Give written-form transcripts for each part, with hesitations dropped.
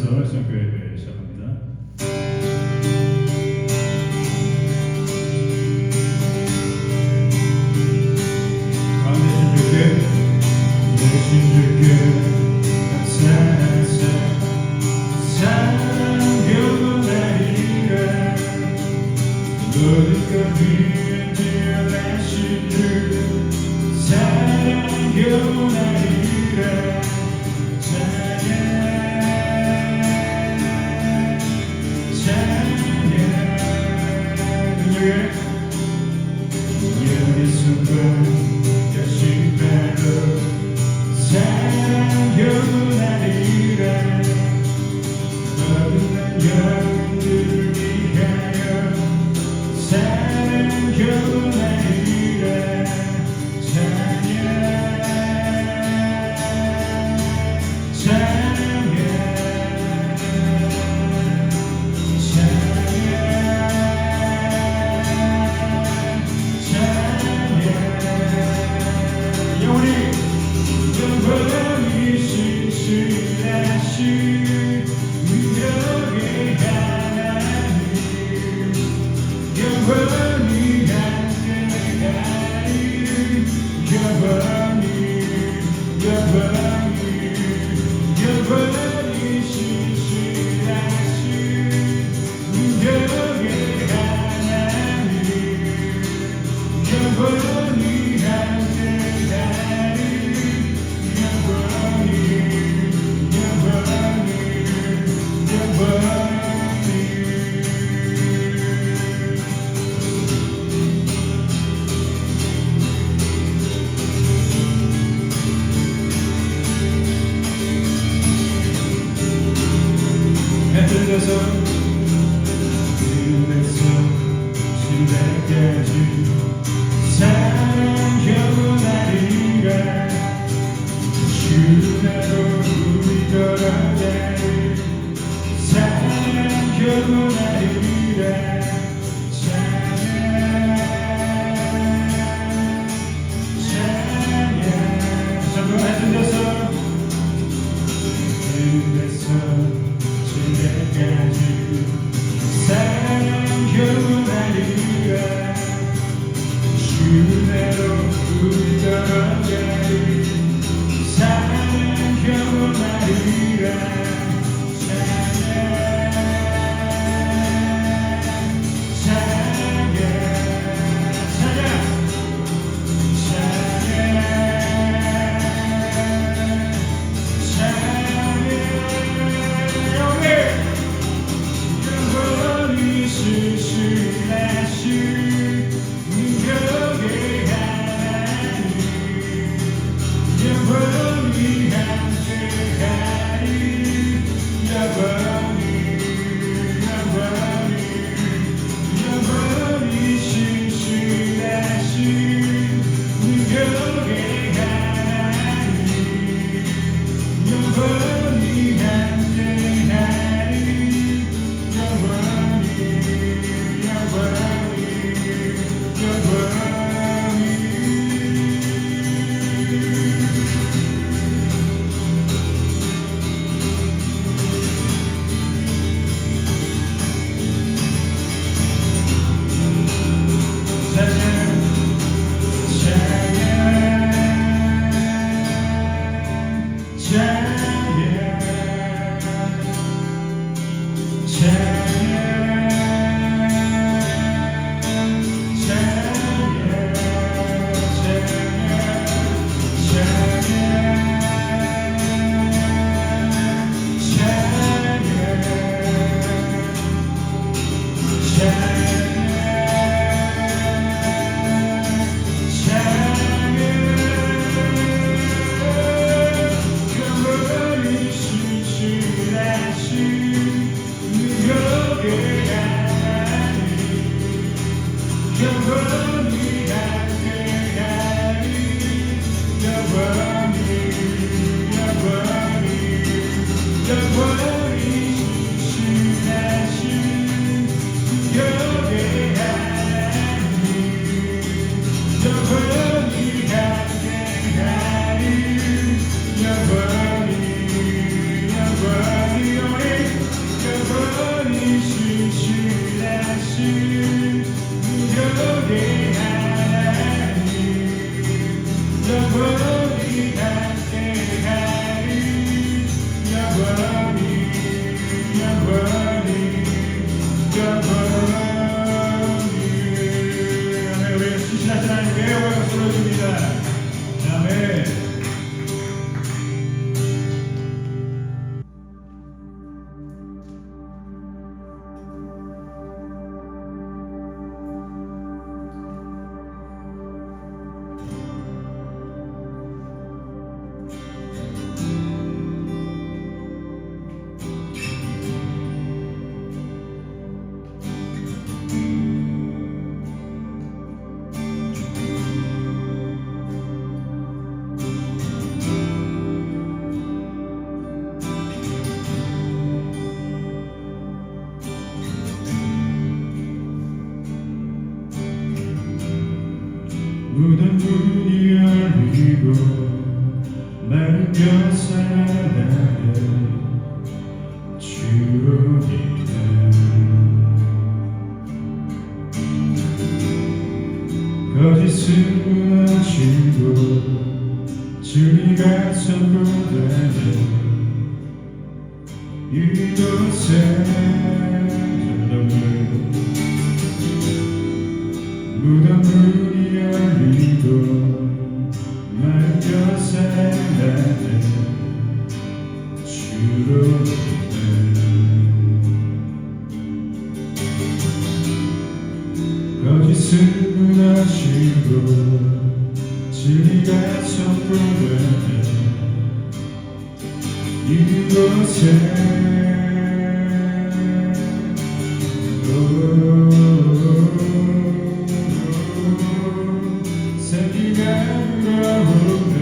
찬양하면서 성교회를 시작합니다. 주께 감사하사 사랑 영원하리라. 모든 것 위에 뛰어나신 주 사랑 영원하리라. 찬양 우리 순간 다시 바로 사랑 영원하리라. 거듭난 영혼들을 위하여 사랑 영원하리라. 찬양 들려서 그래서 신뢰까지 사랑 영원하리라. 주나로 우리 걸어가리 사랑 영원하리라. 찬양 전부 들려서 그래서 사랑 영원하리라. 주내로 우리 걸어가리 사랑 영원하리라. You're worthy, 계신 무적의 하나님 영원히 함께하리 영원히 우리 신실하신 하나님께 영광을 돌려줍니다. 아멘. 무덤 문이 열리고 마른 벼슬나에 주로 믿음 거짓은 무너지고 진리가 선포되는 이곳에 무덤 문이 열리고 마른 벼슬나에 주로 거짓은 무너지고 진리가 선포되는 이곳에 생기가 불어오네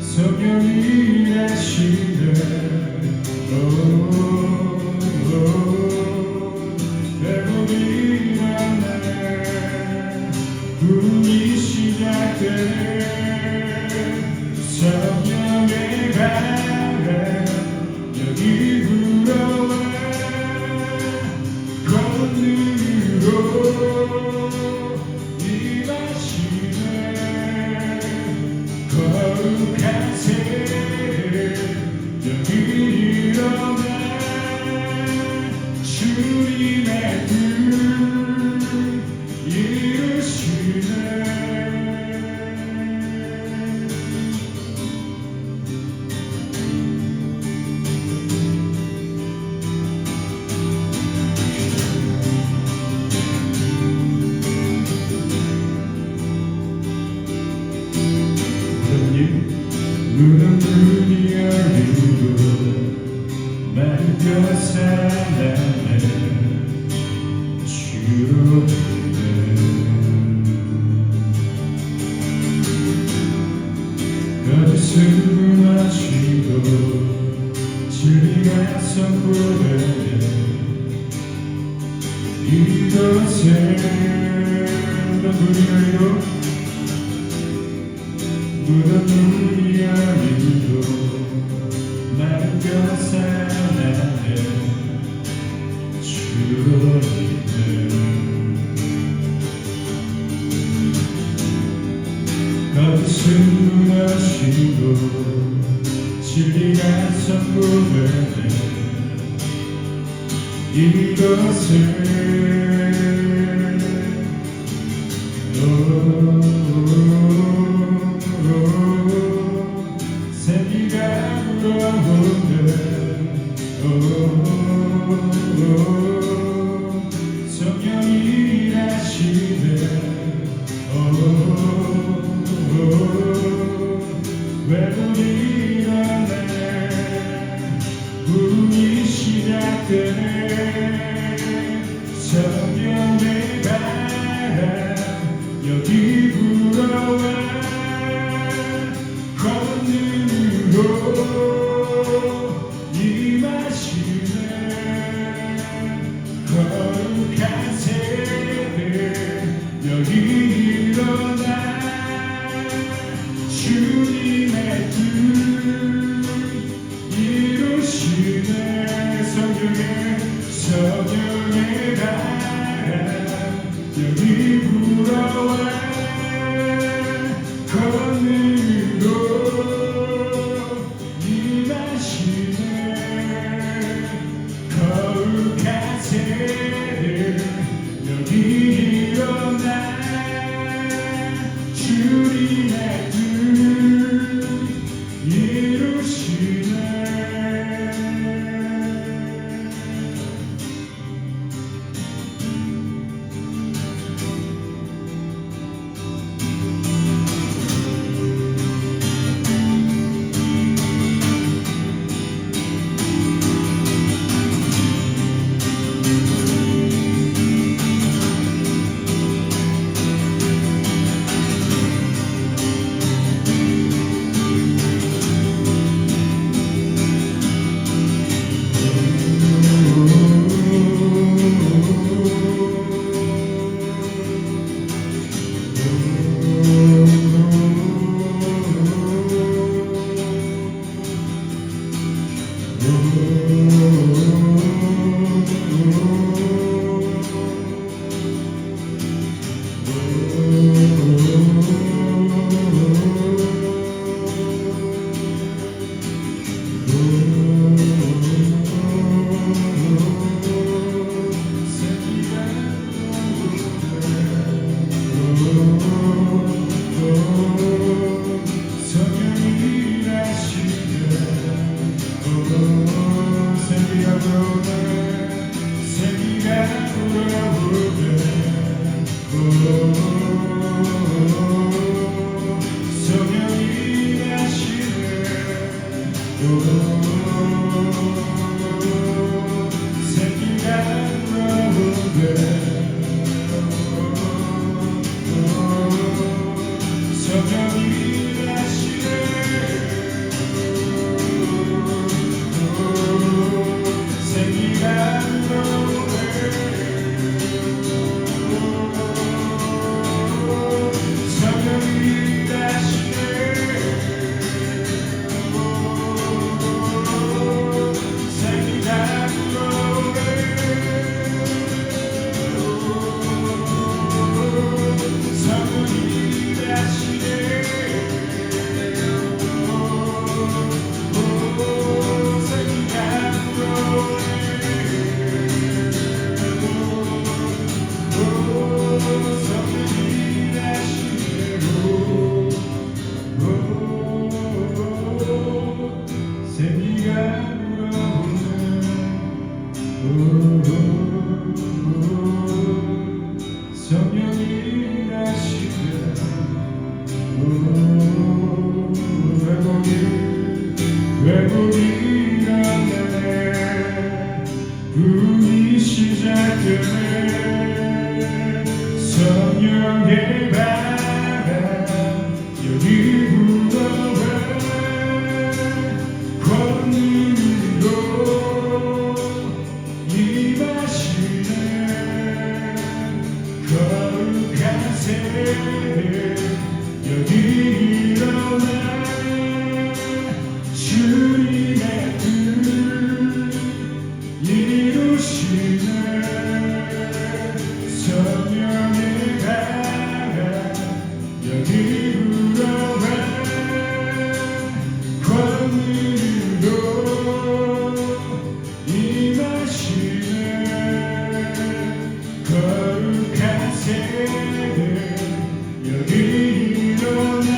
성령이 일하시네 회복이 일어나네 구원이 시작되네 성령의 바람 여기 불어와 권능으로 임하시네 거룩하세 여기 일어나 주님의 뜻 이루시네 무덤 문이 열리고 마른 벼슬나에 주로 거짓은 무너지고 진리가 선포되네 이곳에 무덤 문이 열리고 무덤 문이 열리고 마른 벼슬나에 주로 믿음 거짓은 무너지고 진리가 선포되네 이곳을 생기가 불어오네 성령이 일하시네 회복이 일어나네 구원이 시작되네 권능으로 임하시네 거룩한 세를 여기 일어나 주님의 뜻 이루시네 성령이 나시면 회복이 일어나네 불이 시작되네 성령의 바람 여기 불어와 권능으로 임하시네 거룩한 세를 여기 일어나 주님의 뜻 이루시네 성령의 바람 여기 불어와 권능으로 임하시네 거룩한 세를 여기 일어나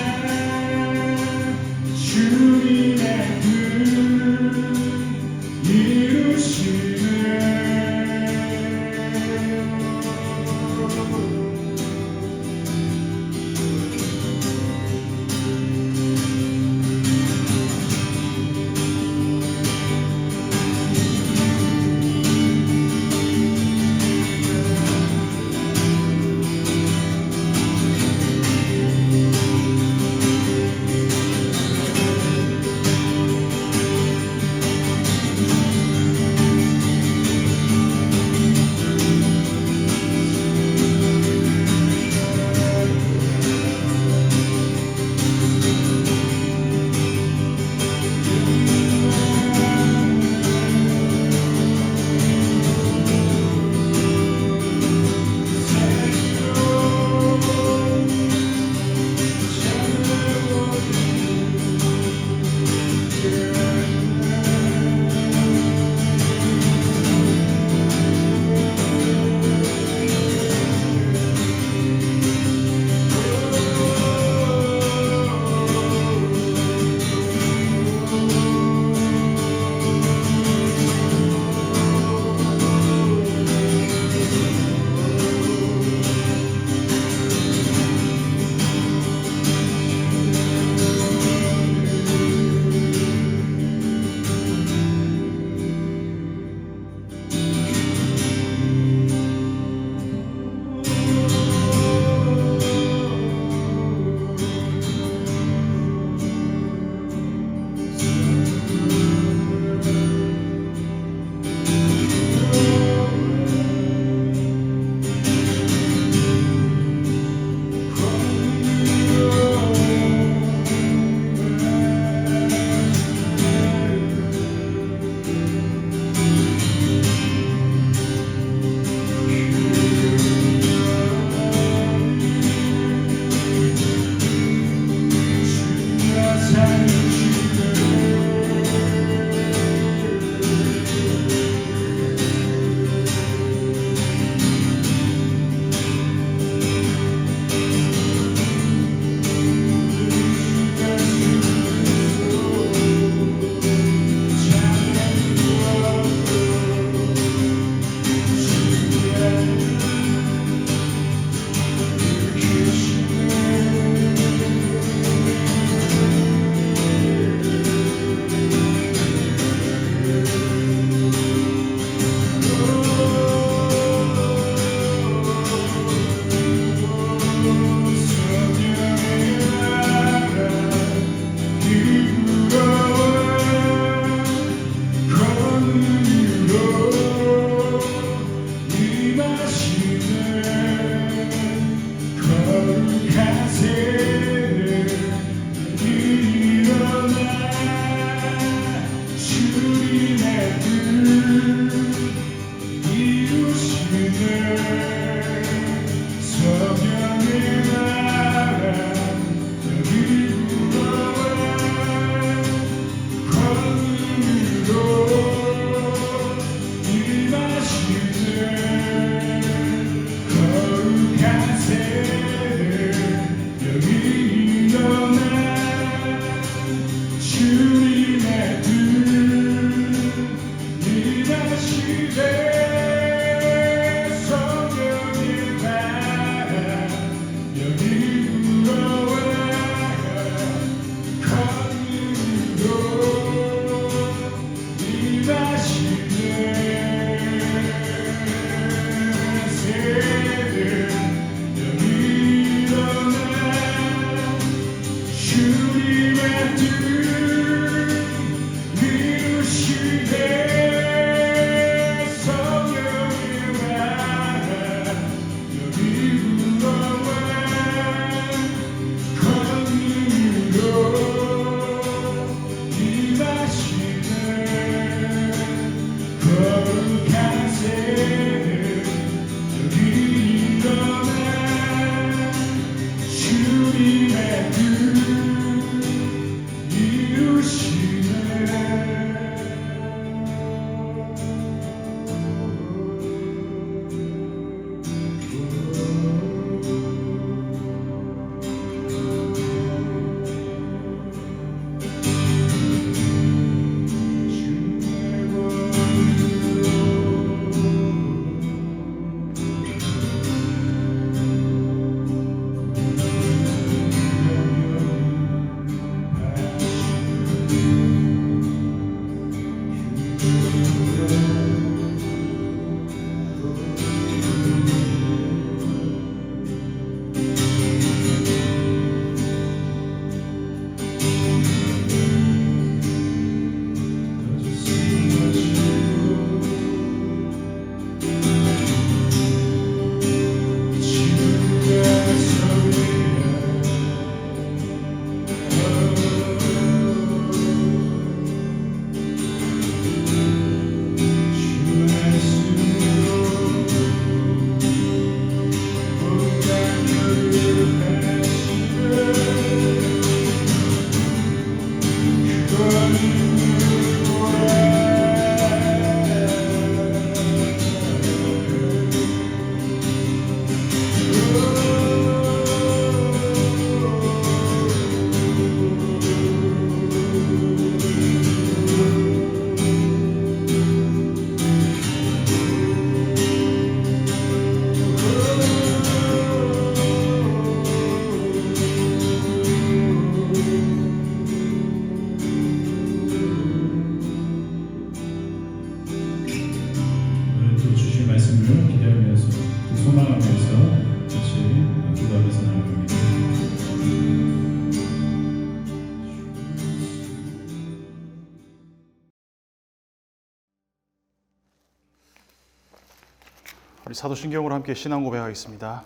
우리 사도신경으로 함께 신앙 고백하겠습니다.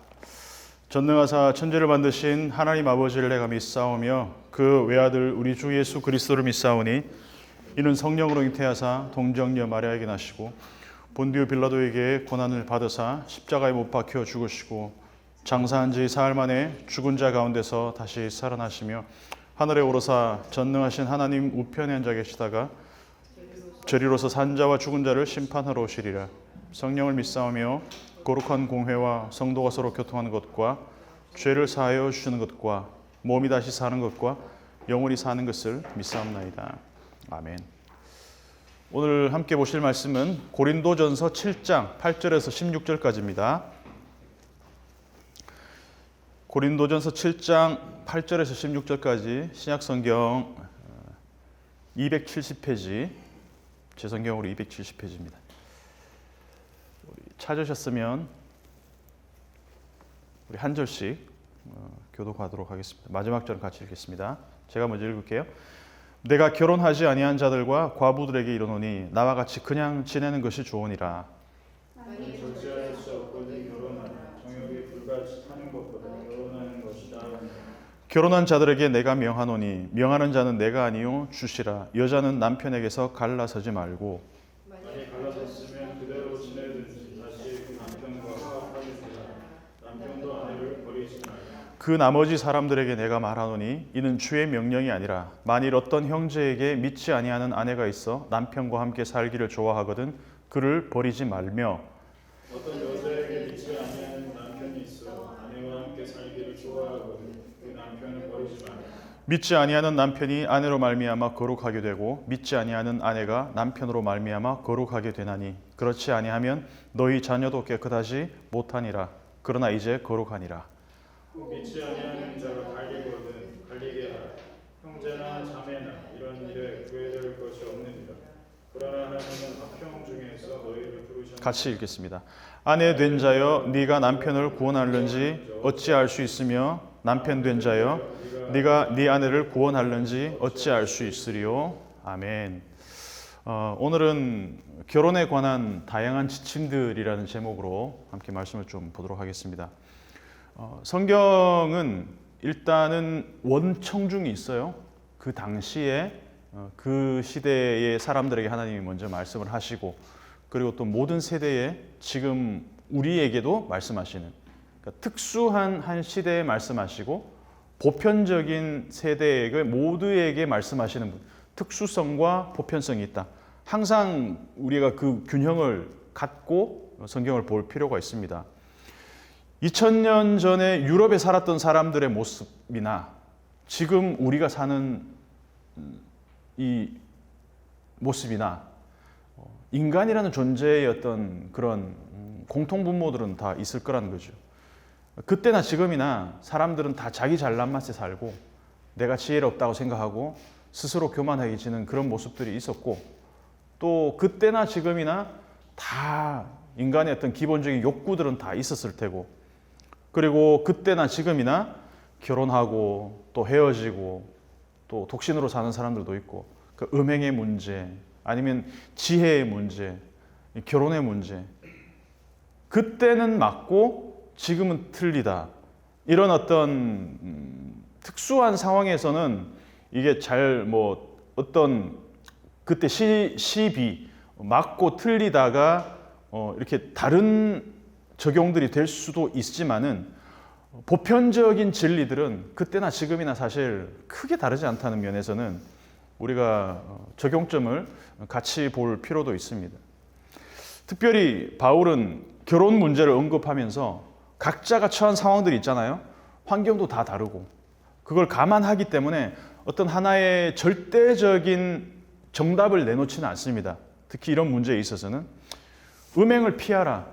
전능하사 천지를 만드신 하나님 아버지를 내가 믿사오며 그 외아들 우리 주 예수 그리스도를 믿사오니 이는 성령으로 잉태하사 동정녀 마리아에게 나시고 본디오 빌라도에게 고난을 받으사 십자가에 못 박혀 죽으시고 장사한 지 사흘 만에 죽은 자 가운데서 다시 살아나시며 하늘에 오르사 전능하신 하나님 우편에 앉아 계시다가 저리로서 산 자와 죽은 자를 심판하러 오시리라. 성령을 믿사오며 거룩한 공회와 성도가 서로 교통하는 것과 죄를 사하여 주시는 것과 몸이 다시 사는 것과 영원히 사는 것을 믿사옵나이다. 아멘. 오늘 함께 보실 말씀은 고린도전서 7장 8절에서 16절까지입니다. 고린도전서 7장 8절에서 16절까지 신약성경 270페이지, 제 성경으로 270페이지입니다. 찾으셨으면 우리 한 절씩 교독하도록 하겠습니다. 마지막 절은 같이 읽겠습니다. 제가 먼저 읽을게요. 내가 결혼하지 아니한 자들과 과부들에게 이르노니 나와 같이 그냥 지내는 것이 좋으니라. 만일 절제할 수 없거든 결혼하라. 정욕에 불가하는 것보다 결혼하는 것이 나으니라. 결혼한 자들에게 내가 명하노니 명하는 자는 내가 아니요 주시라. 여자는 남편에게서 갈라서지 말고 만일 갈라섰으면 그대로 지내든지 다시 그 남편과 화합하겠으나 남편도 아내를 버리지 말라. 그 나머지 사람들에게 내가 말하노니 이는 주의 명령이 아니라 만일 어떤 형제에게 믿지 아니하는 아내가 있어 남편과 함께 살기를 좋아하거든 그를 버리지 말며 어떤 여자에게 믿지 아니하는 남편이 있어 아내와 함께 살기를 좋아하거든 그 남편을 버리지 말라. 믿지 아니하는 남편이 아내로 말미암아 거룩하게 되고 믿지 아니하는 아내가 남편으로 말미암아 거룩하게 되나니 그렇지 아니하면 너희 자녀도 깨끗하지 못하니라. 그러나 이제 거룩하니라. 믿지 아니하는 자가 갈리거든 갈리게 하라. 형제나 자매나 이런 일에 구애될 것이 없느니라. 그러나 하나님은 합형 중에서 너희를 부르셨느니라. 같이 읽겠습니다. 아내 된 자여 네가 남편을 구원할는지 어찌 알 수 있으며 남편 된 자여 네가 네 아내를 구원할는지 어찌 알 수 있으리요. 아멘. 오늘은 결혼에 관한 다양한 지침들이라는 제목으로 함께 말씀을 좀 보도록 하겠습니다. 성경은 일단은 원청중이 있어요. 그 당시에 그 시대의 사람들에게 하나님이 먼저 말씀을 하시고 그리고 또 모든 세대에 지금 우리에게도 말씀하시는, 그러니까 특수한 한 시대에 말씀하시고 보편적인 세대에게 모두에게 말씀하시는 분, 특수성과 보편성이 있다. 항상 우리가 그 균형을 갖고 성경을 볼 필요가 있습니다. 2000년 전에 유럽에 살았던 사람들의 모습이나 지금 우리가 사는 이 모습이나 인간이라는 존재의 어떤 그런 공통분모들은 다 있을 거라는 거죠. 그때나 지금이나 사람들은 다 자기 잘난 맛에 살고 내가 지혜롭다고 생각하고 스스로 교만해지는 그런 모습들이 있었고 또 그때나 지금이나 다 인간의 어떤 기본적인 욕구들은 다 있었을 테고 그리고 그때나 지금이나 결혼하고 또 헤어지고 또 독신으로 사는 사람들도 있고 그 음행의 문제 아니면 지혜의 문제, 결혼의 문제 그때는 맞고 지금은 틀리다. 이런 어떤 특수한 상황에서는 이게 잘 어떤 그때 시비 맞고 틀리다가 이렇게 다른 적용들이 될 수도 있지만은 보편적인 진리들은 그때나 지금이나 사실 크게 다르지 않다는 면에서는 우리가 적용점을 같이 볼 필요도 있습니다. 특별히 바울은 결혼 문제를 언급하면서 각자가 처한 상황들이 있잖아요. 환경도 다 다르고 그걸 감안하기 때문에 어떤 하나의 절대적인 정답을 내놓지는 않습니다. 특히 이런 문제에 있어서는 음행을 피하라.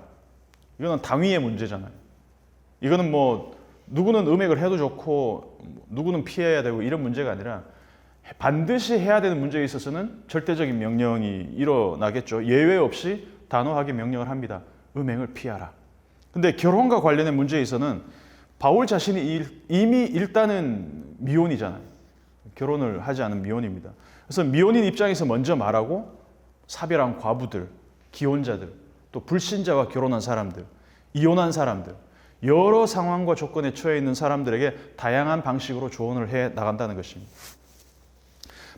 이거는 당위의 문제잖아요. 이거는 누구는 음행을 해도 좋고 누구는 피해야 되고 이런 문제가 아니라 반드시 해야 되는 문제에 있어서는 절대적인 명령이 일어나겠죠. 예외 없이 단호하게 명령을 합니다. 음행을 피하라. 근데 결혼과 관련된 문제에 있어서는 바울 자신이 이미 일단은 미혼이잖아요. 결혼을 하지 않은 미혼입니다. 그래서 미혼인 입장에서 먼저 말하고 사별한 과부들, 기혼자들, 또 불신자와 결혼한 사람들 이혼한 사람들, 여러 상황과 조건에 처해 있는 사람들에게 다양한 방식으로 조언을 해 나간다는 것입니다.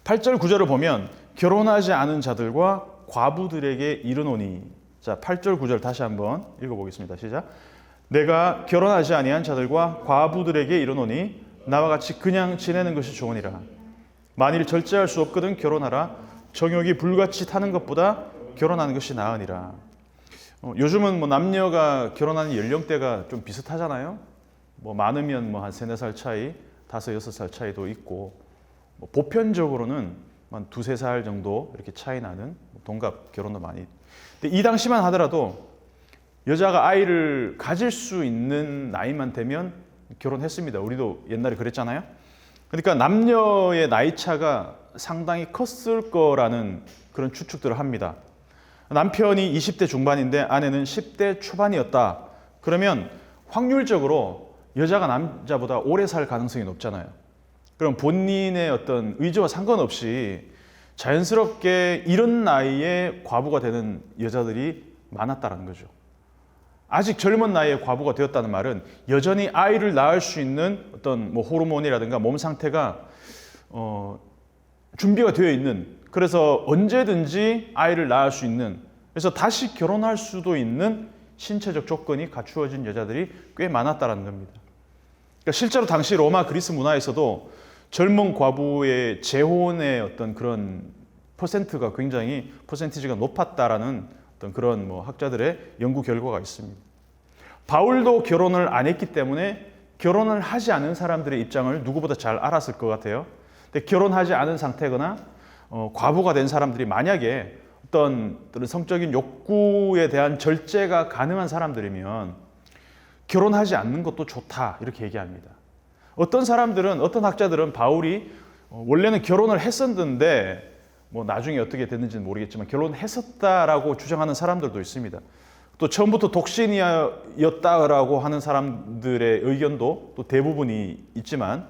8절 9절을 보면 결혼하지 않은 자들과 과부들에게 이르노니. 자, 8절 9절 다시 한번 읽어보겠습니다. 시작. 내가 결혼하지 아니한 자들과 과부들에게 이르노니 나와 같이 그냥 지내는 것이 좋으니라. 만일 절제할 수 없거든 결혼하라. 정욕이 불같이 타는 것보다 결혼하는 것이 나으니라. 요즘은 뭐 남녀가 결혼하는 연령대가 좀 비슷하잖아요. 뭐 많으면 뭐 한 3-4살 차이, 5-6살 차이도 있고, 뭐 보편적으로는 한 2-3살 정도 이렇게 차이 나는 동갑 결혼도 많이. 근데 이 당시만 하더라도 여자가 아이를 가질 수 있는 나이만 되면 결혼했습니다. 우리도 옛날에 그랬잖아요. 그러니까 남녀의 나이 차가 상당히 컸을 거라는 그런 추측들을 합니다. 남편이 20대 중반인데 아내는 10대 초반이었다. 그러면 확률적으로 여자가 남자보다 오래 살 가능성이 높잖아요. 그럼 본인의 어떤 의지와 상관없이 자연스럽게 이런 나이에 과부가 되는 여자들이 많았다는 거죠. 아직 젊은 나이에 과부가 되었다는 말은 여전히 아이를 낳을 수 있는 어떤 뭐 호르몬이라든가 몸 상태가 준비가 되어 있는, 그래서 언제든지 아이를 낳을 수 있는, 그래서 다시 결혼할 수도 있는 신체적 조건이 갖추어진 여자들이 꽤 많았다는 겁니다. 그러니까 실제로 당시 로마 그리스 문화에서도 젊은 과부의 재혼의 어떤 그런 퍼센트가 굉장히 퍼센티지가 높았다라는 어떤 그런 뭐 학자들의 연구 결과가 있습니다. 바울도 결혼을 안 했기 때문에 결혼을 하지 않은 사람들의 입장을 누구보다 잘 알았을 것 같아요. 근데 결혼하지 않은 상태거나 과부가 된 사람들이 만약에 어떤 성적인 욕구에 대한 절제가 가능한 사람들이면 결혼하지 않는 것도 좋다 이렇게 얘기합니다. 어떤 사람들은, 어떤 학자들은 바울이 원래는 결혼을 했었는데 뭐 나중에 어떻게 됐는지는 모르겠지만 결혼했었다라고 주장하는 사람들도 있습니다. 또 처음부터 독신이었다라고 하는 사람들의 의견도 또 대부분이 있지만,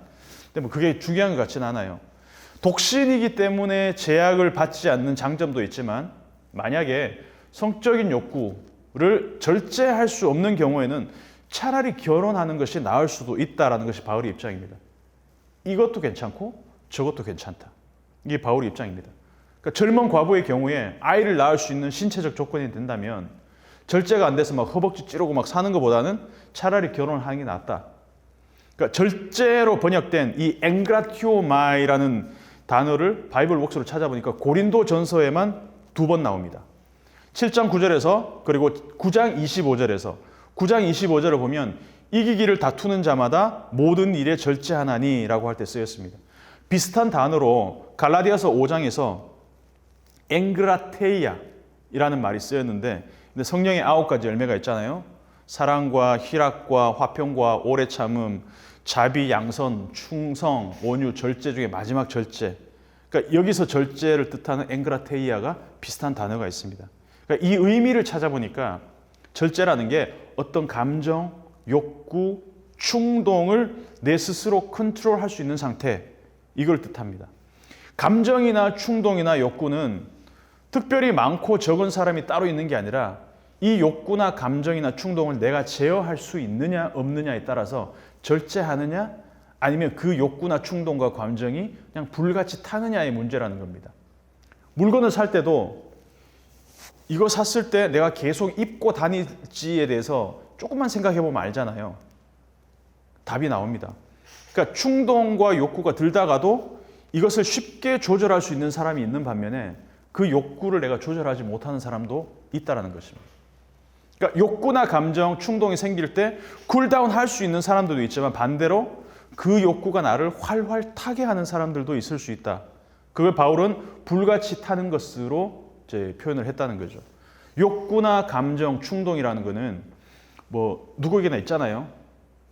근데 뭐 그게 중요한 것 같지는 않아요. 독신이기 때문에 제약을 받지 않는 장점도 있지만, 만약에 성적인 욕구를 절제할 수 없는 경우에는 차라리 결혼하는 것이 나을 수도 있다라는 것이 바울의 입장입니다. 이것도 괜찮고 저것도 괜찮다. 이게 바울의 입장입니다. 그러니까 젊은 과부의 경우에 아이를 낳을 수 있는 신체적 조건이 된다면 절제가 안 돼서 막 허벅지 찌르고 막 사는 것보다는 차라리 결혼을 하는 게 낫다. 그러니까 절제로 번역된 이 엥그라티오마이라는 단어를 바이블 웍스로 찾아보니까 고린도 전서에만 2번 나옵니다. 7장 9절에서 그리고 9장 25절에서 9장 25절을 보면 이기기를 다투는 자마다 모든 일에 절제하나니 라고 할 때 쓰였습니다. 비슷한 단어로 갈라디아서 5장에서 엥그라테이아 이라는 말이 쓰였는데, 근데 성령의 9가지 열매가 있잖아요. 사랑과 희락과 화평과 오래 참음, 자비, 양선, 충성, 온유, 절제 중에 마지막 절제. 그러니까 여기서 절제를 뜻하는 엥그라테이아가 비슷한 단어가 있습니다. 그러니까 이 의미를 찾아보니까 절제라는 게 어떤 감정, 욕구, 충동을 내 스스로 컨트롤할 수 있는 상태, 이걸 뜻합니다. 감정이나 충동이나 욕구는 특별히 많고 적은 사람이 따로 있는 게 아니라 이 욕구나 감정이나 충동을 내가 제어할 수 있느냐 없느냐에 따라서 절제하느냐 아니면 그 욕구나 충동과 감정이 그냥 불같이 타느냐의 문제라는 겁니다. 물건을 살 때도 이거 샀을 때 내가 계속 입고 다닐지에 대해서 조금만 생각해 보면 알잖아요. 답이 나옵니다. 그러니까 충동과 욕구가 들다가도 이것을 쉽게 조절할 수 있는 사람이 있는 반면에 그 욕구를 내가 조절하지 못하는 사람도 있다는 것입니다. 그러니까 욕구나 감정, 충동이 생길 때 쿨다운 할 수 있는 사람들도 있지만 반대로 그 욕구가 나를 활활 타게 하는 사람들도 있을 수 있다. 그걸 바울은 불같이 타는 것으로 이제 표현을 했다는 거죠. 욕구나 감정, 충동이라는 거는 뭐 누구에게나 있잖아요.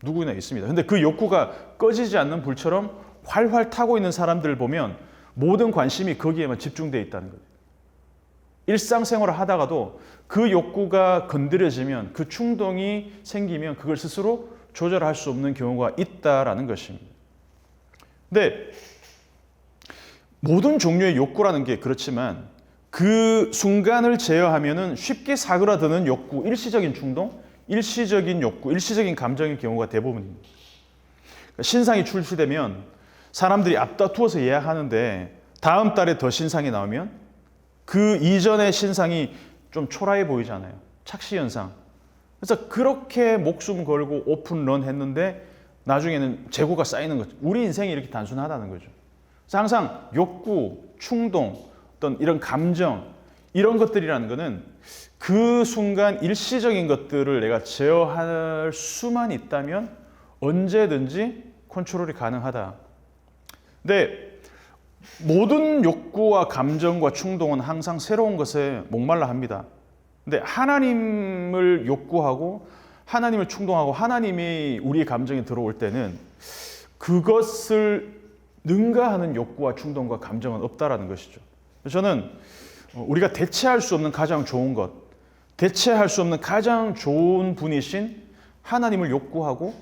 누구나 있습니다. 근데 그 욕구가 꺼지지 않는 불처럼 활활 타고 있는 사람들을 보면 모든 관심이 거기에만 집중되어 있다는 거예요. 일상생활을 하다가도 그 욕구가 건드려지면, 그 충동이 생기면 그걸 스스로 조절할 수 없는 경우가 있다라는 것입니다. 근데 모든 종류의 욕구라는 게 그렇지만 그 순간을 제어하면은 쉽게 사그라드는 욕구, 일시적인 충동, 일시적인 욕구, 일시적인 감정의 경우가 대부분입니다. 그러니까 신상이 출시되면 사람들이 앞다투어서 예약하는데 다음 달에 더 신상이 나오면 그 이전의 신상이 좀 초라해 보이잖아요. 착시 현상. 그래서 그렇게 목숨 걸고 오픈런 했는데 나중에는 재고가 쌓이는 거죠. 우리 인생이 이렇게 단순하다는 거죠. 그래서 항상 욕구, 충동, 어떤 이런 감정, 이런 것들이라는 거는 그 순간 일시적인 것들을 내가 제어할 수만 있다면 언제든지 컨트롤이 가능하다. 근데 모든 욕구와 감정과 충동은 항상 새로운 것에 목말라 합니다. 근데 하나님을 욕구하고 하나님을 충동하고 하나님이 우리의 감정에 들어올 때는 그것을 능가하는 욕구와 충동과 감정은 없다라는 것이죠. 저는 우리가 대체할 수 없는 가장 좋은 것, 대체할 수 없는 가장 좋은 분이신 하나님을 욕구하고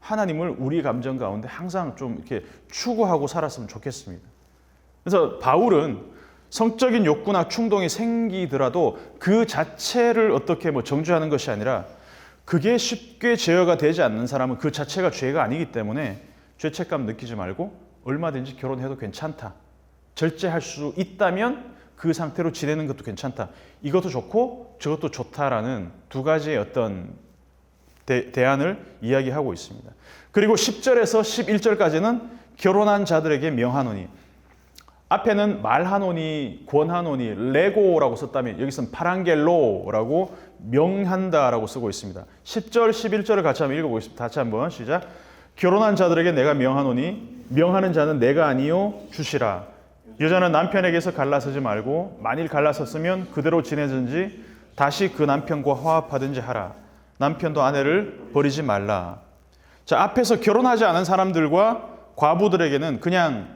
하나님을 우리 감정 가운데 항상 좀 이렇게 추구하고 살았으면 좋겠습니다. 그래서 바울은 성적인 욕구나 충동이 생기더라도 그 자체를 어떻게 정죄하는 것이 아니라 그게 쉽게 제어가 되지 않는 사람은 그 자체가 죄가 아니기 때문에 죄책감 느끼지 말고 얼마든지 결혼해도 괜찮다. 절제할 수 있다면 그 상태로 지내는 것도 괜찮다. 이것도 좋고 저것도 좋다라는 두 가지의 어떤 대안을 이야기하고 있습니다. 그리고 10절에서 11절까지는 결혼한 자들에게 명하노니, 앞에는 말하노니, 권하노니, 레고라고 썼다면 여기서는 파랑겔로라고 명한다라고 쓰고 있습니다. 10절, 11절을 같이 한번 읽어보겠습니다. 다시 한번 시작. 결혼한 자들에게 내가 명하노니 명하는 자는 내가 아니요 주시라. 여자는 남편에게서 갈라서지 말고 만일 갈라섰으면 그대로 지내든지 다시 그 남편과 화합하든지 하라. 남편도 아내를 버리지 말라. 자, 앞에서 결혼하지 않은 사람들과 과부들에게는 그냥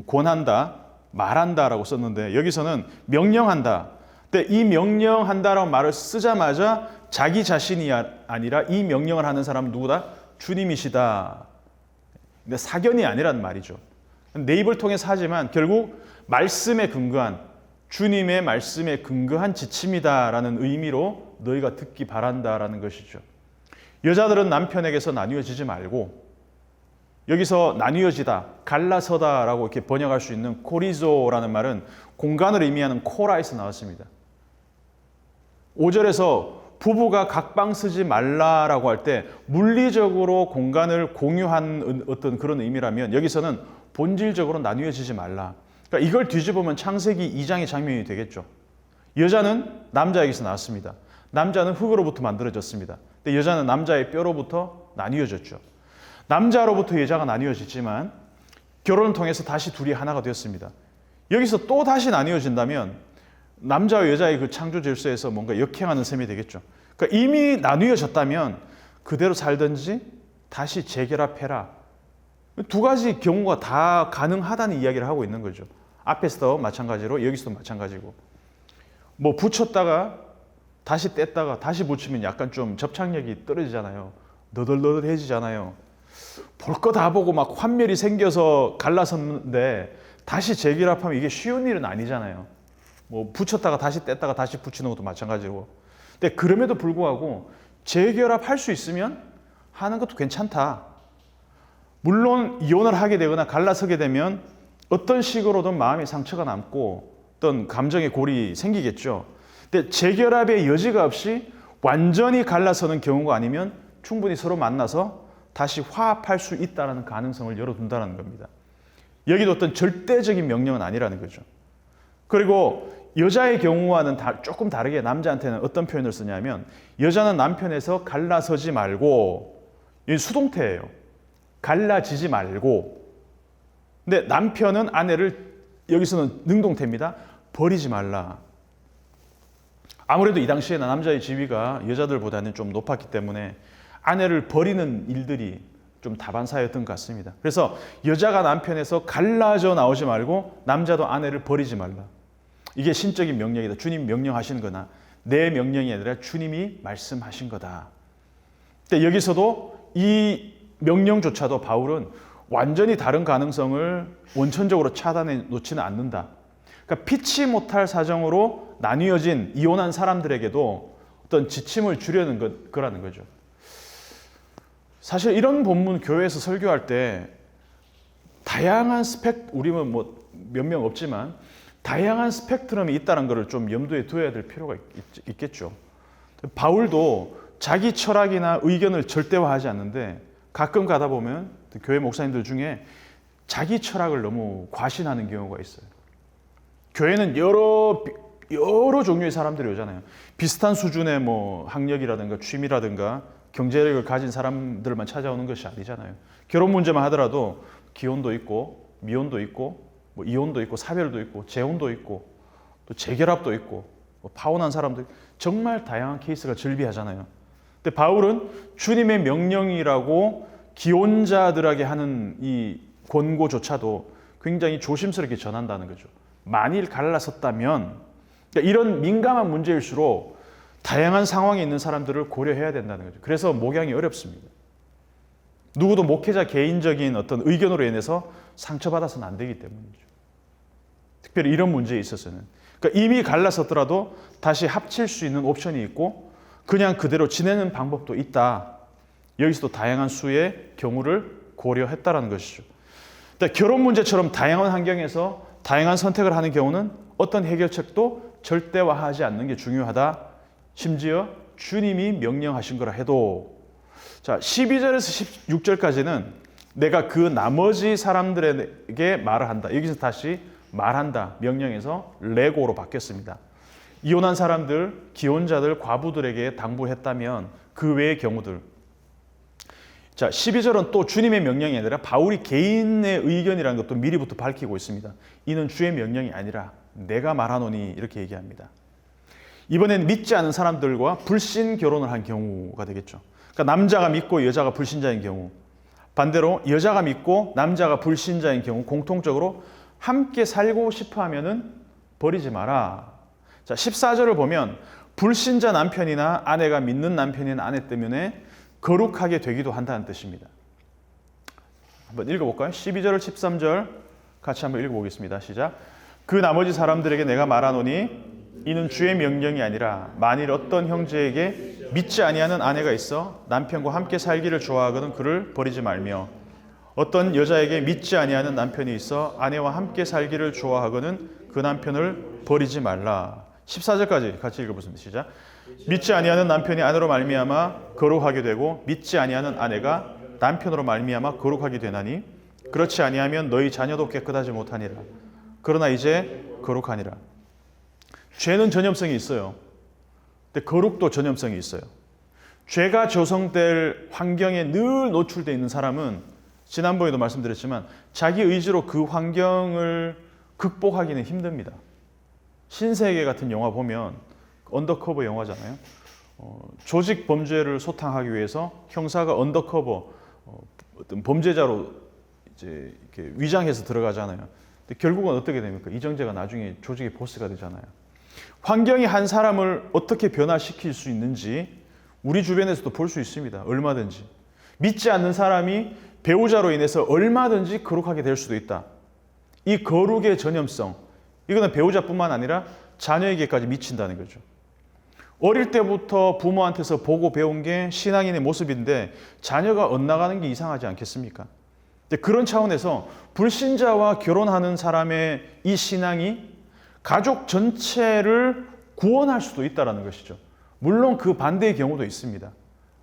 권한다, 말한다라고 썼는데 여기서는 명령한다. 근데 이 명령한다라는 말을 쓰자마자 자기 자신이 아니라 이 명령을 하는 사람은 누구다? 주님이시다. 근데 사견이 아니란 말이죠. 내 입을 통해서 하지만 결국 말씀에 근거한, 주님의 말씀에 근거한 지침이다라는 의미로 너희가 듣기 바란다라는 것이죠. 여자들은 남편에게서 나뉘어지지 말고, 여기서 나뉘어지다, 갈라서다라고 이렇게 번역할 수 있는 코리조라는 말은 공간을 의미하는 코라에서 나왔습니다. 5절에서 부부가 각방 쓰지 말라라고 할 때 물리적으로 공간을 공유한 어떤 그런 의미라면 여기서는 본질적으로 나뉘어지지 말라. 그러니까 이걸 뒤집으면 창세기 2장의 장면이 되겠죠. 여자는 남자에게서 나왔습니다. 남자는 흙으로부터 만들어졌습니다. 근데 여자는 남자의 뼈로부터 나뉘어졌죠. 남자로부터 여자가 나뉘어지지만 결혼을 통해서 다시 둘이 하나가 되었습니다. 여기서 또 다시 나뉘어진다면 남자와 여자의 그 창조 질서에서 뭔가 역행하는 셈이 되겠죠. 그러니까 이미 나뉘어졌다면 그대로 살든지 다시 재결합해라. 두 가지 경우가 다 가능하다는 이야기를 하고 있는 거죠. 앞에서도 마찬가지로 여기서도 마찬가지고. 뭐 붙였다가 다시 뗐다가 다시 붙이면 약간 좀 접착력이 떨어지잖아요. 너덜너덜해지잖아요. 볼 거 다 보고 막 환멸이 생겨서 갈라섰는데 다시 재결합하면 이게 쉬운 일은 아니잖아요. 뭐 붙였다가 다시 뗐다가 다시 붙이는 것도 마찬가지고. 근데 그럼에도 불구하고 재결합할 수 있으면 하는 것도 괜찮다. 물론 이혼을 하게 되거나 갈라서게 되면 어떤 식으로든 마음의 상처가 남고 어떤 감정의 골이 생기겠죠. 근데 재결합의 여지가 없이 완전히 갈라서는 경우가 아니면 충분히 서로 만나서 다시 화합할 수 있다는 가능성을 열어둔다는 겁니다. 여기도 어떤 절대적인 명령은 아니라는 거죠. 그리고 여자의 경우와는 조금 다르게 남자한테는 어떤 표현을 쓰냐면 여자는 남편에서 갈라서지 말고, 이 수동태예요. 갈라지지 말고. 근데 남편은 아내를, 여기서는 능동태입니다. 버리지 말라. 아무래도 이 당시에는 남자의 지위가 여자들보다는 좀 높았기 때문에 아내를 버리는 일들이 좀 다반사였던 것 같습니다. 그래서 여자가 남편에서 갈라져 나오지 말고 남자도 아내를 버리지 말라. 이게 신적인 명령이다. 주님 명령하신 거나 내 명령이 아니라 주님이 말씀하신 거다. 근데 여기서도 이 명령조차도 바울은 완전히 다른 가능성을 원천적으로 차단해 놓지는 않는다. 그러니까 피치 못할 사정으로 나뉘어진 이혼한 사람들에게도 어떤 지침을 주려는 거라는 거죠. 사실 이런 본문 교회에서 설교할 때 다양한 우리는 뭐 몇 명 없지만 다양한 스펙트럼이 있다는 것을 좀 염두에 두어야 될 필요가 있겠죠. 바울도 자기 철학이나 의견을 절대화하지 않는데 가끔 가다 보면 교회 목사님들 중에 자기 철학을 너무 과신하는 경우가 있어요. 교회는 여러 종류의 사람들이 오잖아요. 비슷한 수준의 뭐 학력이라든가 취미라든가 경제력을 가진 사람들만 찾아오는 것이 아니잖아요. 결혼 문제만 하더라도 기혼도 있고 미혼도 있고 뭐 이혼도 있고 사별도 있고 재혼도 있고 또 재결합도 있고 뭐 파혼한 사람도 있고 정말 다양한 케이스가 즐비하잖아요. 근데 바울은 주님의 명령이라고 기혼자들에게 하는 이 권고조차도 굉장히 조심스럽게 전한다는 거죠. 만일 갈라섰다면 그러니까 이런 민감한 문제일수록 다양한 상황에 있는 사람들을 고려해야 된다는 거죠. 그래서 목양이 어렵습니다. 누구도 목회자 개인적인 어떤 의견으로 인해서 상처받아서는 안 되기 때문이죠. 특별히 이런 문제에 있어서는. 그러니까 이미 갈라섰더라도 다시 합칠 수 있는 옵션이 있고 그냥 그대로 지내는 방법도 있다. 여기서도 다양한 수의 경우를 고려했다라는 것이죠. 그러니까 결혼 문제처럼 다양한 환경에서 다양한 선택을 하는 경우는 어떤 해결책도 절대화하지 않는 게 중요하다. 심지어 주님이 명령하신 거라 해도 자 12절에서 16절까지는 내가 그 나머지 사람들에게 말을 한다. 여기서 다시 말한다. 명령에서 레고로 바뀌었습니다. 이혼한 사람들, 기혼자들, 과부들에게 당부했다면 그 외의 경우들. 자 12절은 또 주님의 명령이 아니라 바울이 개인의 의견이라는 것도 미리부터 밝히고 있습니다. 이는 주의 명령이 아니라 내가 말하노니 이렇게 얘기합니다. 이번엔 믿지 않은 사람들과 불신 결혼을 한 경우가 되겠죠. 그러니까 남자가 믿고 여자가 불신자인 경우, 반대로 여자가 믿고 남자가 불신자인 경우 공통적으로 함께 살고 싶어 하면은 버리지 마라. 자 14절을 보면 불신자 남편이나 아내가 믿는 남편이나 아내 때문에 거룩하게 되기도 한다는 뜻입니다. 한번 읽어볼까요? 12절, 13절 같이 한번 읽어보겠습니다. 시작. 그 나머지 사람들에게 내가 말하노니 이는 주의 명령이 아니라 만일 어떤 형제에게 믿지 아니하는 아내가 있어 남편과 함께 살기를 좋아하거든 그를 버리지 말며 어떤 여자에게 믿지 아니하는 남편이 있어 아내와 함께 살기를 좋아하거든 그 남편을 버리지 말라. 14절까지 같이 읽어보겠습니다. 시작. 믿지 아니하는 남편이 아내로 말미암아 거룩하게 되고 믿지 아니하는 아내가 남편으로 말미암아 거룩하게 되나니 그렇지 아니하면 너희 자녀도 깨끗하지 못하니라. 그러나 이제 거룩하니라. 죄는 전염성이 있어요. 근데 거룩도 전염성이 있어요. 죄가 조성될 환경에 늘 노출되어 있는 사람은 지난번에도 말씀드렸지만 자기 의지로 그 환경을 극복하기는 힘듭니다. 신세계 같은 영화 보면 언더커버 영화잖아요. 조직 범죄를 소탕하기 위해서 형사가 언더커버 어떤 범죄자로 이제 이렇게 위장해서 들어가잖아요. 근데 결국은 어떻게 됩니까? 이정재가 나중에 조직의 보스가 되잖아요. 환경이 한 사람을 어떻게 변화시킬 수 있는지 우리 주변에서도 볼 수 있습니다. 얼마든지. 믿지 않는 사람이 배우자로 인해서 얼마든지 거룩하게 될 수도 있다. 이 거룩의 전염성, 이거는 배우자뿐만 아니라 자녀에게까지 미친다는 거죠. 어릴 때부터 부모한테서 보고 배운 게 신앙인의 모습인데 자녀가 엇나가는 게 이상하지 않겠습니까? 그런 차원에서 불신자와 결혼하는 사람의 이 신앙이 가족 전체를 구원할 수도 있다는 것이죠. 물론 그 반대의 경우도 있습니다.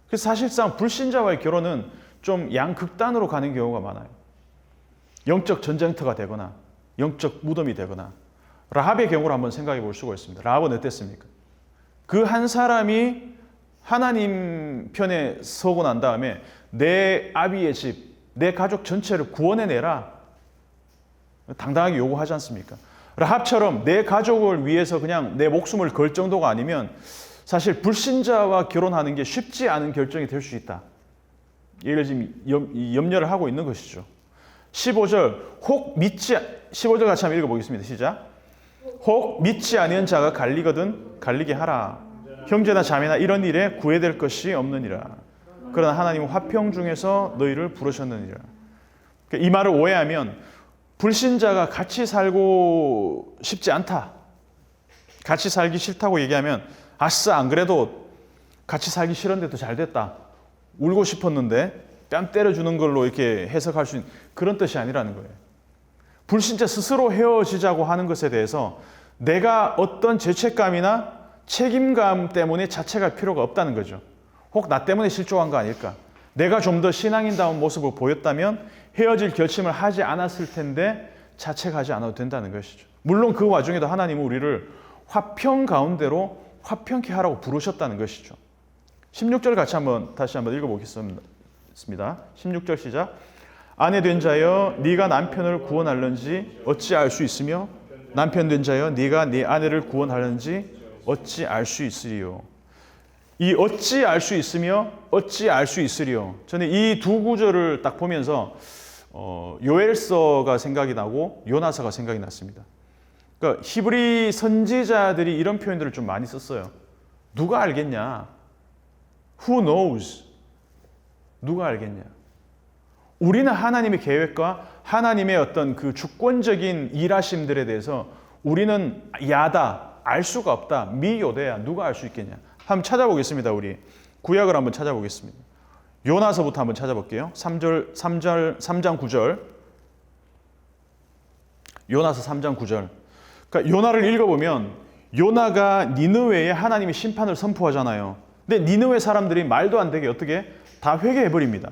그래서 사실상 불신자와의 결혼은 좀 양극단으로 가는 경우가 많아요. 영적 전쟁터가 되거나 영적 무덤이 되거나 라합의 경우를 한번 생각해 볼 수가 있습니다. 라합은 어땠습니까? 그 한 사람이 하나님 편에 서고 난 다음에 내 아비의 집, 내 가족 전체를 구원해내라. 당당하게 요구하지 않습니까? 라합처럼 내 가족을 위해서 그냥 내 목숨을 걸 정도가 아니면 사실 불신자와 결혼하는 게 쉽지 않은 결정이 될 수 있다. 이걸 지금 염려를 하고 있는 것이죠. 15절, 15절 같이 한번 읽어보겠습니다. 시작. 혹 믿지 아니한 자가 갈리거든 갈리게 하라. 형제나 자매나 이런 일에 구애될 것이 없느니라. 그러나 하나님은 화평 중에서 너희를 부르셨느니라. 이 말을 오해하면 불신자가 같이 살고 싶지 않다. 같이 살기 싫다고 얘기하면 아싸 안 그래도 같이 살기 싫은데도 잘 됐다. 울고 싶었는데 뺨 때려주는 걸로 이렇게 해석할 수 있는 그런 뜻이 아니라는 거예요. 불신자 스스로 헤어지자고 하는 것에 대해서 내가 어떤 죄책감이나 책임감 때문에 자책할 필요가 없다는 거죠. 혹 나 때문에 실족한 거 아닐까? 내가 좀 더 신앙인다운 모습을 보였다면 헤어질 결심을 하지 않았을 텐데 자책하지 않아도 된다는 것이죠. 물론 그 와중에도 하나님은 우리를 화평 가운데로 화평케 하라고 부르셨다는 것이죠. 16절 다시 한번 읽어보겠습니다. 16절 시작. 아내 된 자여 네가 남편을 구원할는지 어찌 알 수 있으며 남편 된 자여 네가 네 아내를 구원할는지 어찌 알 수 있으리요. 이 어찌 알 수 있으며 어찌 알 수 있으리요. 저는 이 두 구절을 딱 보면서 요엘서가 생각이 나고 요나서가 생각이 났습니다. 그러니까 히브리 선지자들이 이런 표현들을 좀 많이 썼어요. 누가 알겠냐? Who knows? 누가 알겠냐? 우리는 하나님의 계획과 하나님의 어떤 그 주권적인 일하심들에 대해서 우리는 야다, 알 수가 없다, 미요대야, 누가 알 수 있겠냐? 한번 찾아보겠습니다. 우리 구약을 한번 찾아보겠습니다. 요나서부터 한번 찾아볼게요. 3장 9절. 요나서 3장 9절. 그러니까 요나를 읽어보면 요나가 니느웨에 하나님이 심판을 선포하잖아요. 근데 니느웨 사람들이 말도 안 되게 어떻게 다 회개해버립니다.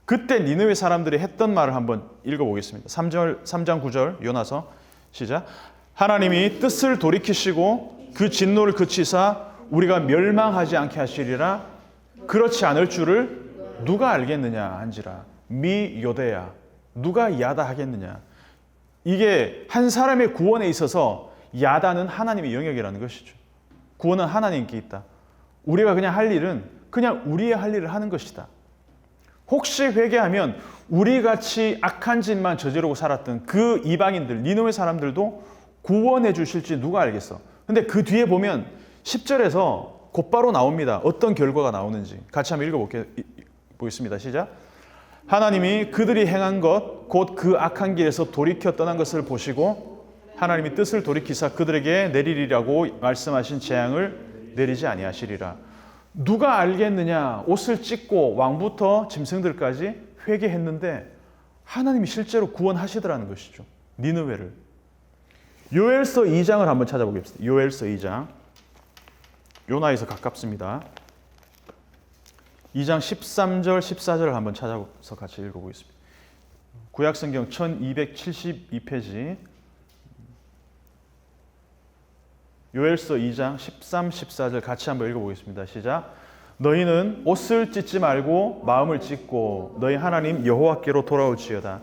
그때 니느웨 사람들이 했던 말을 한번 읽어보겠습니다. 3장 9절 요나서 시작. 하나님이 뜻을 돌이키시고 그 진노를 그치사 우리가 멸망하지 않게 하시리라. 그렇지 않을 줄을 누가 알겠느냐 한지라. 미 요대야. 누가 야다 하겠느냐. 이게 한 사람의 구원에 있어서 야다는 하나님의 영역이라는 것이죠. 구원은 하나님께 있다. 우리가 그냥 할 일은 그냥 우리의 할 일을 하는 것이다. 혹시 회개하면 우리같이 악한 짓만 저지르고 살았던 그 이방인들, 니느웨 사람들도 구원해 주실지 누가 알겠어. 근데 그 뒤에 보면 10절에서 곧바로 나옵니다. 어떤 결과가 나오는지. 같이 한번 읽어보겠습니다. 시작. 하나님이 그들이 행한 것, 곧 그 악한 길에서 돌이켜 떠난 것을 보시고 하나님이 뜻을 돌이키사 그들에게 내리리라고 말씀하신 재앙을 내리지 아니하시리라. 누가 알겠느냐? 옷을 찢고 왕부터 짐승들까지 회개했는데 하나님이 실제로 구원하시더라는 것이죠. 니느웨를. 요엘서 2장을 한번 찾아보겠습니다. 요엘서 2장. 요나에서 가깝습니다. 2장 13절, 14절을 한번 찾아서 같이 읽어보겠습니다. 구약성경 1272페이지. 요엘서 2장 13, 14절 같이 한번 읽어보겠습니다. 시작. 너희는 옷을 찢지 말고 마음을 찢고 너희 하나님 여호와께로 돌아올지어다.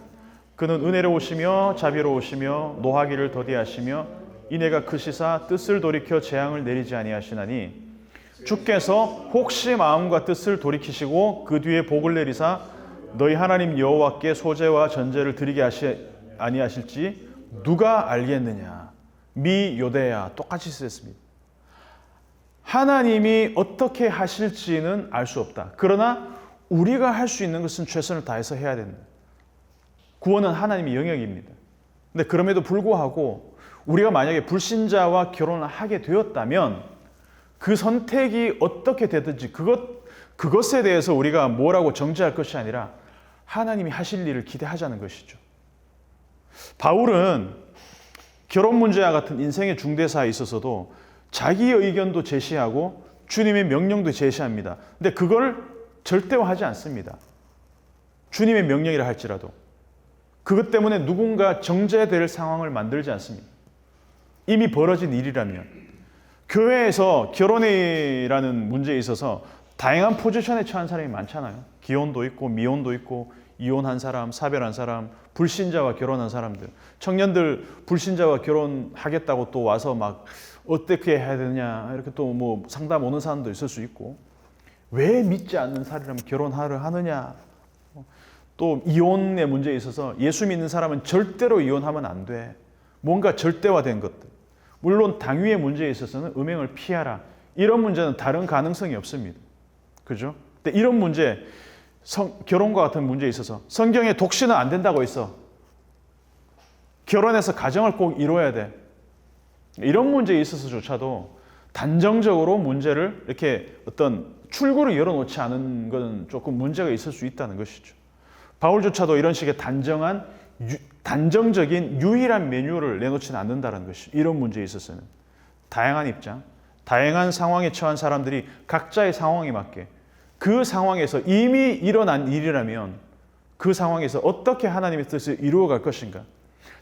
그는 은혜로우시며 자비로우시며 노하기를 더디하시며 이내가 크시사 뜻을 돌이켜 재앙을 내리지 아니하시나니 주께서 혹시 마음과 뜻을 돌이키시고 그 뒤에 복을 내리사 너희 하나님 여호와께 소제와 전제를 드리게 아니하실지 누가 알겠느냐. 미 요대야 똑같이 쓰였습니다. 하나님이 어떻게 하실지는 알 수 없다. 그러나 우리가 할 수 있는 것은 최선을 다해서 해야 된다. 구원은 하나님의 영역입니다. 근데 그럼에도 불구하고 우리가 만약에 불신자와 결혼을 하게 되었다면 그 선택이 어떻게 되든지 그것에 대해서 우리가 뭐라고 정죄할 것이 아니라 하나님이 하실 일을 기대하자는 것이죠. 바울은 결혼 문제와 같은 인생의 중대사에 있어서도 자기의 의견도 제시하고 주님의 명령도 제시합니다. 근데 그걸 절대화하지 않습니다. 주님의 명령이라 할지라도 그것 때문에 누군가 정죄될 상황을 만들지 않습니다. 이미 벌어진 일이라면 교회에서 결혼이라는 문제에 있어서 다양한 포지션에 처한 사람이 많잖아요. 기혼도 있고 미혼도 있고 이혼한 사람, 사별한 사람, 불신자와 결혼한 사람들. 청년들 불신자와 결혼하겠다고 또 와서 막 어떻게 해야 되느냐 이렇게 또 뭐 상담 오는 사람도 있을 수 있고 왜 믿지 않는 사람이라면 결혼하려 하느냐. 또 이혼의 문제에 있어서 예수 믿는 사람은 절대로 이혼하면 안 돼. 뭔가 절대화된 것들. 물론 당위의 문제에 있어서는 음행을 피하라. 이런 문제는 다른 가능성이 없습니다. 그죠? 근데 이런 문제, 결혼과 같은 문제에 있어서 성경에 독신은 안 된다고 있어. 결혼해서 가정을 꼭 이루어야 돼. 이런 문제에 있어서조차도 단정적으로 문제를 이렇게 어떤 출구를 열어놓지 않은 것은 조금 문제가 있을 수 있다는 것이죠. 바울조차도 이런 식의 단정적인 유일한 메뉴를 내놓지는 않는다는 것이죠. 이런 문제에 있어서는 다양한 입장, 다양한 상황에 처한 사람들이 각자의 상황에 맞게 그 상황에서 이미 일어난 일이라면 그 상황에서 어떻게 하나님의 뜻을 이루어갈 것인가,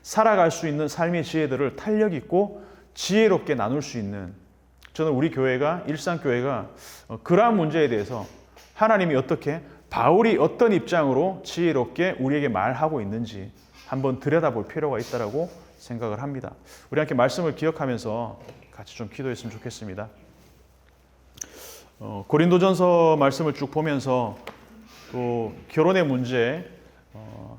살아갈 수 있는 삶의 지혜들을 탄력 있고 지혜롭게 나눌 수 있는, 저는 우리 교회가, 일상교회가 그러한 문제에 대해서 하나님이 어떻게, 바울이 어떤 입장으로 지혜롭게 우리에게 말하고 있는지 한번 들여다볼 필요가 있다고 생각을 합니다. 우리 함께 말씀을 기억하면서 같이 좀 기도했으면 좋겠습니다. 고린도전서 말씀을 쭉 보면서 또 결혼의 문제,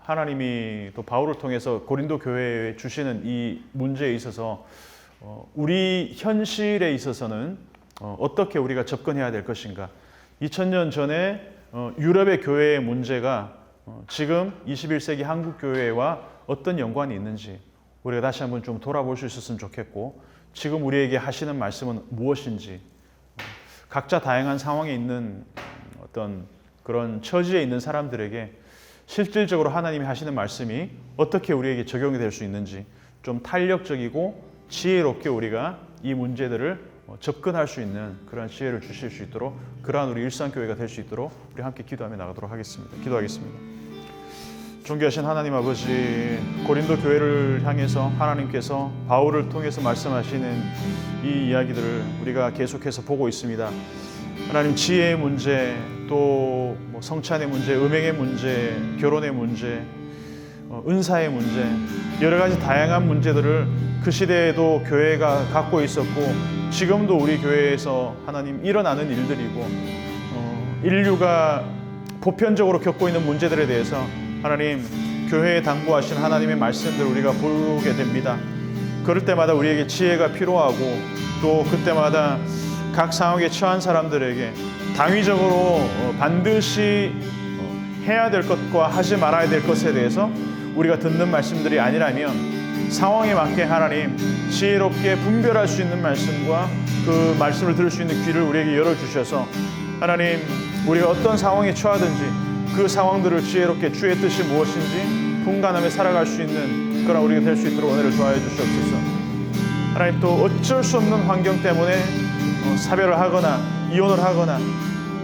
하나님이 또 바울을 통해서 고린도 교회에 주시는 이 문제에 있어서 우리 현실에 있어서는 어떻게 우리가 접근해야 될 것인가, 2000년 전에 유럽의 교회의 문제가 지금 21세기 한국 교회와 어떤 연관이 있는지 우리가 다시 한번 좀 돌아볼 수 있었으면 좋겠고, 지금 우리에게 하시는 말씀은 무엇인지, 각자 다양한 상황에 있는 어떤 그런 처지에 있는 사람들에게 실질적으로 하나님이 하시는 말씀이 어떻게 우리에게 적용이 될 수 있는지 좀 탄력적이고 지혜롭게 우리가 이 문제들을 접근할 수 있는 그런 지혜를 주실 수 있도록, 그러한 우리 일상교회가 될 수 있도록 우리 함께 기도하며 나가도록 하겠습니다. 기도하겠습니다. 존귀하신 하나님 아버지, 고린도 교회를 향해서 하나님께서 바울을 통해서 말씀하시는 이 이야기들을 우리가 계속해서 보고 있습니다. 하나님, 지혜의 문제, 또 성찬의 문제, 음행의 문제, 결혼의 문제, 은사의 문제, 여러 가지 다양한 문제들을 그 시대에도 교회가 갖고 있었고 지금도 우리 교회에서 하나님 일어나는 일들이고, 인류가 보편적으로 겪고 있는 문제들에 대해서 하나님 교회에 당부하신 하나님의 말씀들을 우리가 보게 됩니다. 그럴 때마다 우리에게 지혜가 필요하고, 또 그때마다 각 상황에 처한 사람들에게 당위적으로 반드시 해야 될 것과 하지 말아야 될 것에 대해서 우리가 듣는 말씀들이 아니라면 상황에 맞게 하나님 지혜롭게 분별할 수 있는 말씀과 그 말씀을 들을 수 있는 귀를 우리에게 열어주셔서 하나님, 우리가 어떤 상황에 처하든지 그 상황들을 지혜롭게 주의 뜻이 무엇인지 분간하며 살아갈 수 있는 그런 우리가 될 수 있도록 은혜를 도와해 주시옵소서. 하나님, 또 어쩔 수 없는 환경 때문에 사별을 하거나 이혼을 하거나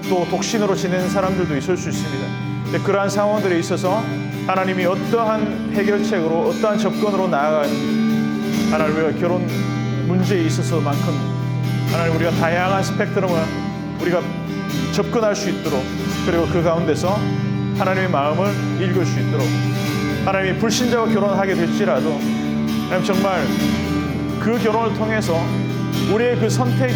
또 독신으로 지내는 사람들도 있을 수 있습니다. 근데 그러한 상황들에 있어서 하나님이 어떠한 해결책으로, 어떠한 접근으로 나아가는지, 하나님, 우리가 결혼 문제에 있어서만큼 하나님 우리가 다양한 스펙트럼을 우리가 접근할 수 있도록, 그리고 그 가운데서 하나님의 마음을 읽을 수 있도록, 하나님이 불신자와 결혼하게 될지라도 하나님 정말 그 결혼을 통해서 우리의 그 선택이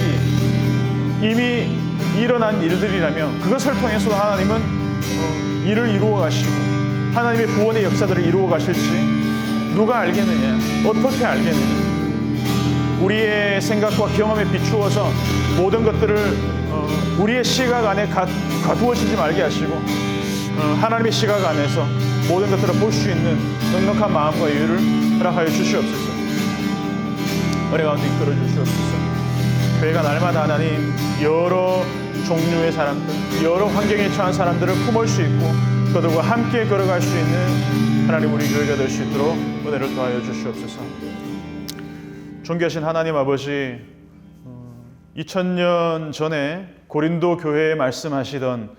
이미 일어난 일들이라면 그것을 통해서 하나님은 일을 이루어 가시고 하나님의 구원의 역사들을 이루어 가실지 누가 알겠느냐, 어떻게 알겠느냐. 우리의 생각과 경험에 비추어서 모든 것들을 우리의 시각 안에 가두어지지 말게 하시고 하나님의 시각 안에서 모든 것들을 볼 수 있는 넉넉한 마음과 여유를 허락하여 주시옵소서. 은혜 가운데 이끌어 주시옵소서. 교회가 날마다 하나님 여러 종류의 사람들, 여러 환경에 처한 사람들을 품을 수 있고 그들과 함께 걸어갈 수 있는 하나님 우리 교회가 될 수 있도록 은혜를 더하여 주시옵소서. 존귀하신 하나님 아버지, 2000년 전에 고린도 교회에 말씀하시던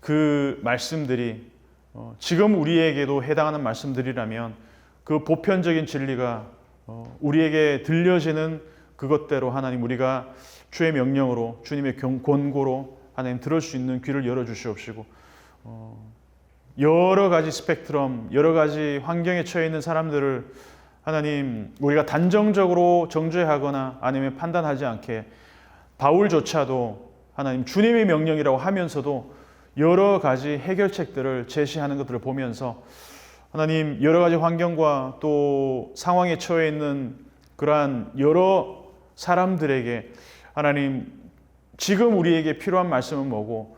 그 말씀들이 지금 우리에게도 해당하는 말씀들이라면 그 보편적인 진리가 우리에게 들려지는 그것대로 하나님 우리가 주의 명령으로, 주님의 권고로 하나님 들을 수 있는 귀를 열어주시옵시고, 여러 가지 스펙트럼, 여러 가지 환경에 처해 있는 사람들을 하나님 우리가 단정적으로 정죄하거나 아니면 판단하지 않게, 바울조차도 하나님 주님의 명령이라고 하면서도 여러 가지 해결책들을 제시하는 것들을 보면서 하나님 여러 가지 환경과 또 상황에 처해 있는 그러한 여러 사람들에게 하나님 지금 우리에게 필요한 말씀은 뭐고,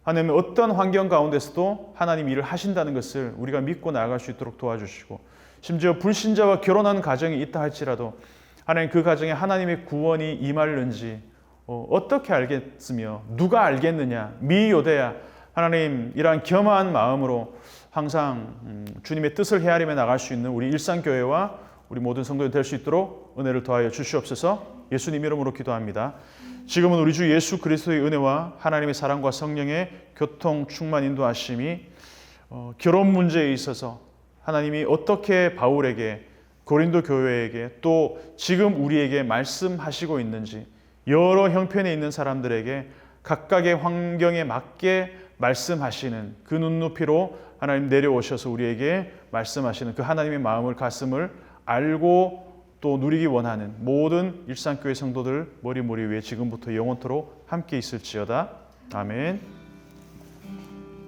하나님 어떤 환경 가운데서도 하나님 일을 하신다는 것을 우리가 믿고 나아갈 수 있도록 도와주시고, 심지어 불신자와 결혼한 가정이 있다 할지라도 하나님 그 가정에 하나님의 구원이 임하는지 어떻게 알겠으며 누가 알겠느냐 미요대야. 하나님, 이러한 겸허한 마음으로 항상 주님의 뜻을 헤아리며 나갈 수 있는 우리 일상교회와 우리 모든 성도들 될 수 있도록 은혜를 더하여 주시옵소서. 예수님 이름으로 기도합니다. 지금은 우리 주 예수 그리스도의 은혜와 하나님의 사랑과 성령의 교통 충만 인도하심이 결혼 문제에 있어서 하나님이 어떻게 바울에게, 고린도 교회에게, 또 지금 우리에게 말씀하시고 있는지, 여러 형편에 있는 사람들에게 각각의 환경에 맞게 말씀하시는 그 눈높이로 하나님 내려오셔서 우리에게 말씀하시는 그 하나님의 마음을, 가슴을 알고 또 누리기 원하는 모든 일상교회 성도들 머리 위에 지금부터 영원토록 함께 있을지어다. 아멘.